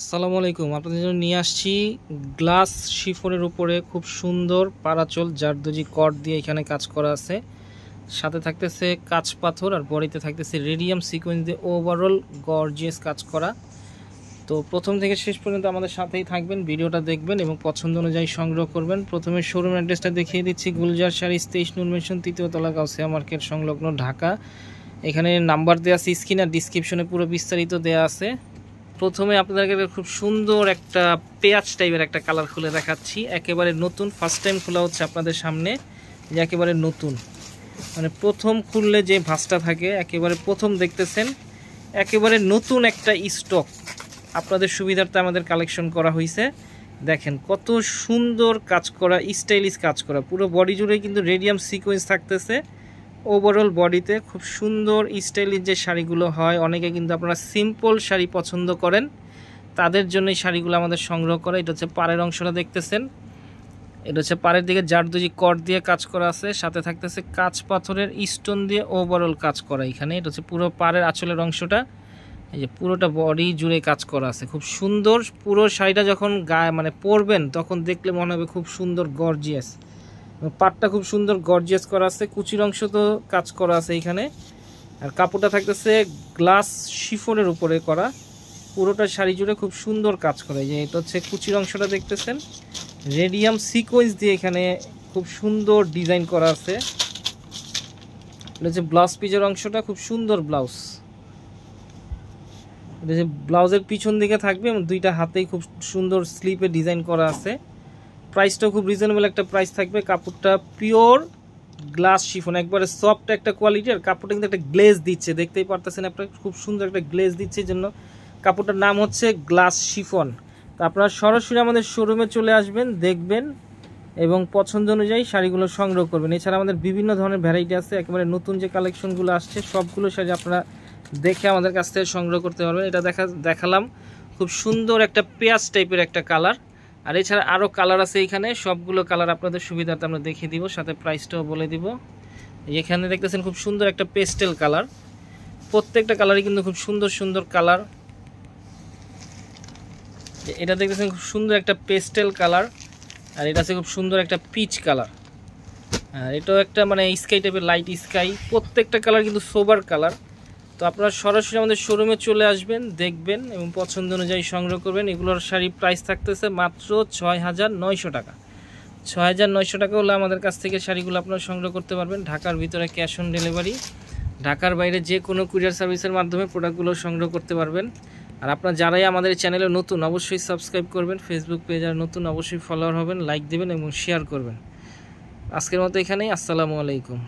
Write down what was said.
আসসালামু আলাইকুম। আপনাদের জন্য নিয়ে আসছি গ্লাস শিফনের উপরে খুব সুন্দর পারাচল জারদোজি কট দিয়ে এখানে কাজ করা আছে। সাথে থাকতেছে কাঁচ পাথর আর বডিতে থাকতেছে রেডিয়াম সিকোয়েন্স দিয়ে ওভারঅল গর্জিয়াস কাজ করা। তো প্রথম থেকে শেষ পর্যন্ত আমাদের সাথেই থাকবেন, ভিডিওটা দেখবেন এবং পছন্দ অনুযায়ী সংগ্রহ করবেন। প্রথমে শোরুম অ্যাড্রেসটা দেখিয়ে দিচ্ছি, গুলজার শাড়ি 23 নূর মেনশন 3য় তলা, গাউসিয়া মার্কেট সংলগ্ন, ঢাকা। এখানে নাম্বার দেওয়া আছে স্ক্রিন আর ডিসক্রিপশনে, পুরো বিস্তারিত দেওয়া আছে। প্রথমে আপনাদেরকে খুব সুন্দর একটা পেঁয়াজ টাইপের একটা কালার খুলে দেখাচ্ছি, একেবারে নতুন, ফার্স্ট টাইম খোলা হচ্ছে আপনাদের সামনে। যে একেবারে নতুন, মানে প্রথম খুললে যে ভাঁজটা থাকে একেবারে প্রথম দেখতেছেন, একেবারে নতুন একটা স্টক আপনাদের সুবিধার্থে আমাদের কালেকশন করা হয়েছে। দেখেন কত সুন্দর কাজ করা, স্টাইলিশ কাজ করা, পুরো বডি জুড়ে কিন্তু রেডিয়াম সিকোয়েন্স থাকতেছে। ওভারঅল বডিতে খুব সুন্দর স্টাইলিশ যে শাড়িগুলো হয়, অনেকে কিন্তু আপনারা সিম্পল শাড়ি পছন্দ করেন, তাদের জন্য এই শাড়িগুলো আমাদের সংগ্রহ করা। এটা হচ্ছে পাড়ের অংশটা দেখতেছেন, এটা হচ্ছে পাড়ের দিকে জারদোজি কট দিয়ে কাজ করা আছে, সাথে থাকতেছে কাঁচ পাথরের স্টোন দিয়ে ওভারঅল কাজ করা এখানে। এটা হচ্ছে পুরো পাড়ের আঁচলের অংশটা, এই যে পুরোটা বডি জুড়ে কাজ করা আছে, খুব সুন্দর। পুরো শাড়িটা যখন গায়ে মানে পরবেন তখন দেখলে মনে হবে খুব সুন্দর গর্জিয়াস। পাটটা খুব সুন্দর গর্জিয়াস করা আছে, কুচির অংশ তো কাজ করা আছে এখানে। আর কাপড়টা থাকতেছে গ্লাস শিফনের উপরে করা, পুরোটা শাড়ি জুড়ে খুব সুন্দর কাজ করে। যে এটা হচ্ছে কুচির অংশটা দেখতেছেন, রেডিয়াম সিকোয়েন্স দিয়ে এখানে খুব সুন্দর ডিজাইন করা আছে। এটা হচ্ছে ব্লাউজ পিসের অংশটা, খুব সুন্দর ব্লাউজ। এটা যে ব্লাউজের পিছন দিকে থাকবে এবং দুইটা হাতেই খুব সুন্দর স্লিপে ডিজাইন করা আছে। প্রাইসটাও খুব রিজনেবল একটা প্রাইস থাকবে। কাপড়টা পিওর গ্লাস শিফন, একবারে সফট একটা কোয়ালিটি। আর কাপড়টা কিন্তু একটা গ্লেজ দিচ্ছে, দেখতেই পারতেছেন আপনারা, খুব সুন্দর একটা গ্লেজ দিচ্ছে। এই জন্য কাপড়টার নাম হচ্ছে গ্লাস শিফন। তো আপনারা সরাসরি আমাদের শোরুমে চলে আসবেন, দেখবেন এবং পছন্দ অনুযায়ী শাড়িগুলো সংগ্রহ করবেন। এছাড়া আমাদের বিভিন্ন ধরনের ভ্যারাইটি আছে, একেবারে নতুন যে কালেকশনগুলো আসছে সবগুলো শাড়ি আপনারা দেখে আমাদের কাছ থেকে সংগ্রহ করতে পারবেন। এটা দেখালাম খুব সুন্দর একটা পেঁয়াজ টাইপের একটা কালার। আর এছাড়া আরও কালার আছে এখানে, সবগুলো কালার আপনাদের সুবিধাতে আমরা দেখিয়ে দিব, সাথে প্রাইসটাও বলে দিব। এখানে দেখতেছেন খুব সুন্দর একটা পেস্টেল কালার, প্রত্যেকটা কালারই কিন্তু খুব সুন্দর সুন্দর কালার। এটা দেখতেছেন খুব সুন্দর একটা পেস্টেল কালার, আর এটা আছে খুব সুন্দর একটা পিচ কালার। আর এটাও একটা মানে স্কাই টাইপের, লাইট স্কাই। প্রত্যেকটা কালার কিন্তু সোবার কালার। তো আপনারা সরাসরি আমাদের শোরুমে চলে আসবেন, দেখবেন এবং পছন্দ অনুযায়ী সংগ্রহ করবেন। এগুলোর শাড়ি প্রাইস থাকতেছে মাত্র ৬,৯০০ টাকা। ৬,৯০০ টাকা হলে আমাদের কাছ থেকে শাড়িগুলো আপনারা সংগ্রহ করতে পারবেন। ঢাকার ভিতরে ক্যাশ অন ডেলিভারি, ঢাকার বাইরে যে কোনো কুরিয়ার সার্ভিসের মাধ্যমে প্রোডাক্টগুলো সংগ্রহ করতে পারবেন। আর আপনারা যারাই আমাদের চ্যানেলে নতুন অবশ্যই সাবস্ক্রাইব করবেন, ফেসবুক পেজ আর নতুন অবশ্যই ফলোয়ার হবেন, লাইক দেবেন এবং শেয়ার করবেন। আজকের মতো এখানেই, আসসালামু আলাইকুম।